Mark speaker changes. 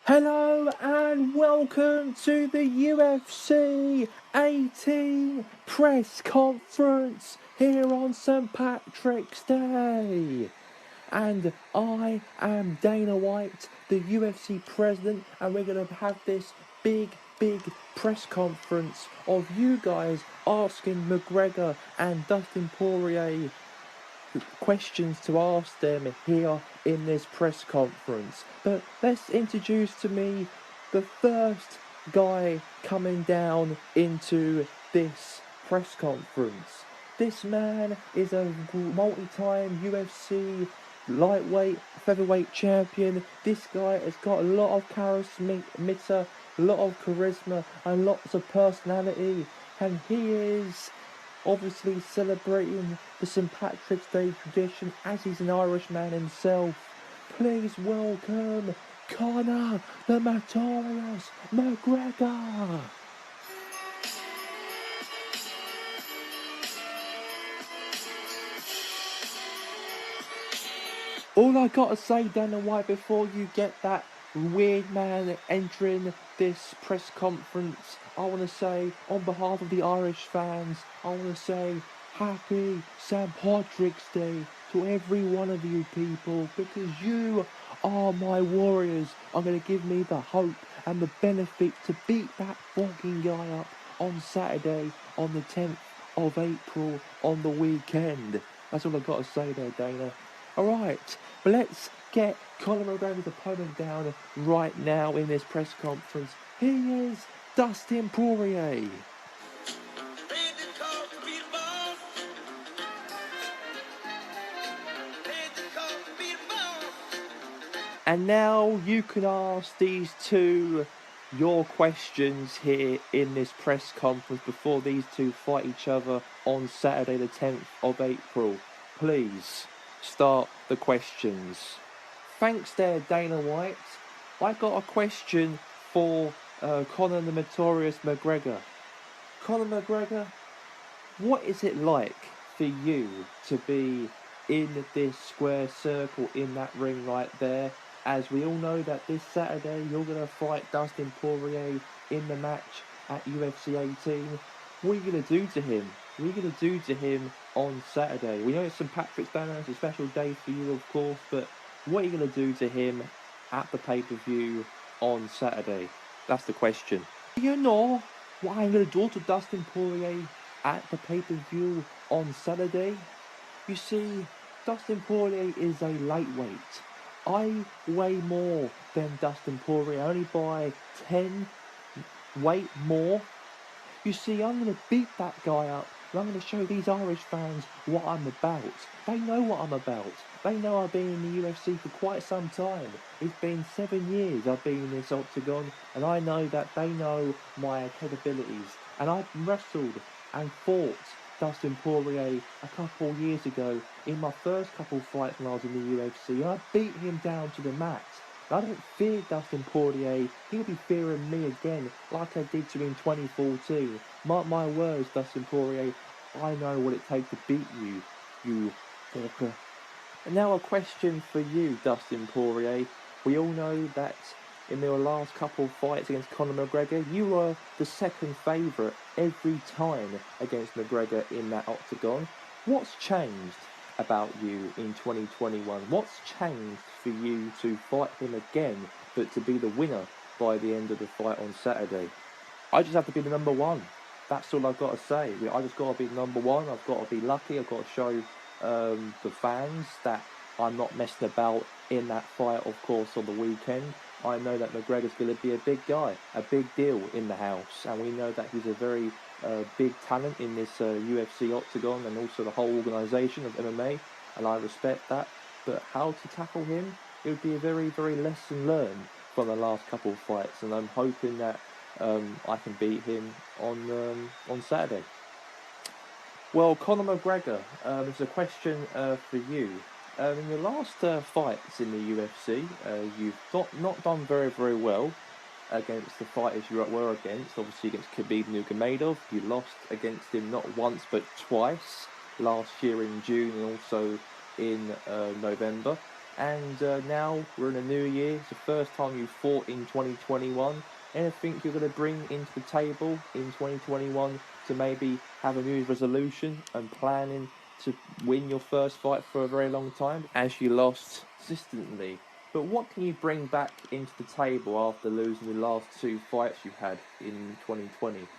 Speaker 1: Hello and welcome to the UFC 18 press conference here on St. Patrick's Day. And I am Dana White, the UFC president, and we're going to have this big press conference of you guys asking McGregor and Dustin Poirier questions to ask them here in this press conference. But let's introduce to me the first guy coming down into this press conference. This man is a multi-time UFC lightweight, featherweight champion. This guy has got a lot of charisma, a lot of charisma, and lots of personality. And he is obviously celebrating the St. Patrick's Day tradition as he's an Irishman himself. Please welcome Conor the Notorious McGregor. All I gotta say, Dana White, before you get that weird man entering this press conference, I want to say, on behalf of the Irish fans, I want to say happy St. Patrick's Day to every one of you people, because you are my warriors. Are going to give me the hope and the benefit to beat that fucking guy up on Saturday, on the 10th of April, on the weekend. That's all I got to say there, Dana. Alright, but let's get Conor McGregor's opponent down right now in this press conference. He is Dustin Poirier. And now you can ask these two your questions here in this press conference before these two fight each other on Saturday the 10th of April. Please start the questions. Thanks there, Dana White. I got a question for Conor the Notorious McGregor. Conor McGregor, what is it like for you to be in this square circle, in that ring right there? As we all know that this Saturday you're going to fight Dustin Poirier in the match at UFC 18. What are you going to do to him? What are you going to do to him on Saturday? We know it's St. Patrick's Day, it's a special day for you, of course, but what are you going to do to him at the pay-per-view on Saturday? That's the question. Do you know what I'm going to do to Dustin Poirier at the pay-per-view on Saturday? You see, Dustin Poirier is a lightweight. I weigh more than Dustin Poirier, only by 10 weight more. You see, I'm going to beat that guy up, and I'm going to show these Irish fans what I'm about. They know what I'm about. They know I've been in the UFC for quite some time. It's been 7 years I've been in this octagon, and I know that they know my capabilities. And I've wrestled and fought Dustin Poirier a couple years ago in my first couple fights when I was in the UFC, and I beat him down to the mat. I don't fear Dustin Poirier. He'll be fearing me again, like I did to him in 2014. Mark my words, Dustin Poirier. I know what it takes to beat you, you fucker. And now a question for you, Dustin Poirier. We all know that in their last couple of fights against Conor McGregor, you were the second favourite every time against McGregor in that octagon. What's changed about you in 2021? What's changed for you to fight him again, but to be the winner by the end of the fight on Saturday? I just have to be the number one. That's all I've got to say. I just got to be number one. I've got to be lucky. I've got to show the fans that I'm not messing about in that fight, of course, on the weekend. I know that McGregor's going to be a big guy, a big deal in the house, and we know that he's a very big talent in this UFC octagon and also the whole organisation of MMA, and I respect that. But how to tackle him, it would be a very lesson learned from the last couple of fights, and I'm hoping that I can beat him on Saturday. Well, Conor McGregor, there's a question for you. In your last fights in the UFC, you've not done very well against the fighters you were against. Obviously against Khabib Nurmagomedov, you lost against him not once but twice, last year in June and also in November. And now we're in a new year. It's the first time you fought in 2021. Anything you're going to bring into the table in 2021 to maybe have a New Year's resolution and planning to win your first fight for a very long time, as you lost consistently? But what can you bring back into the table after losing the last two fights you had in 2020?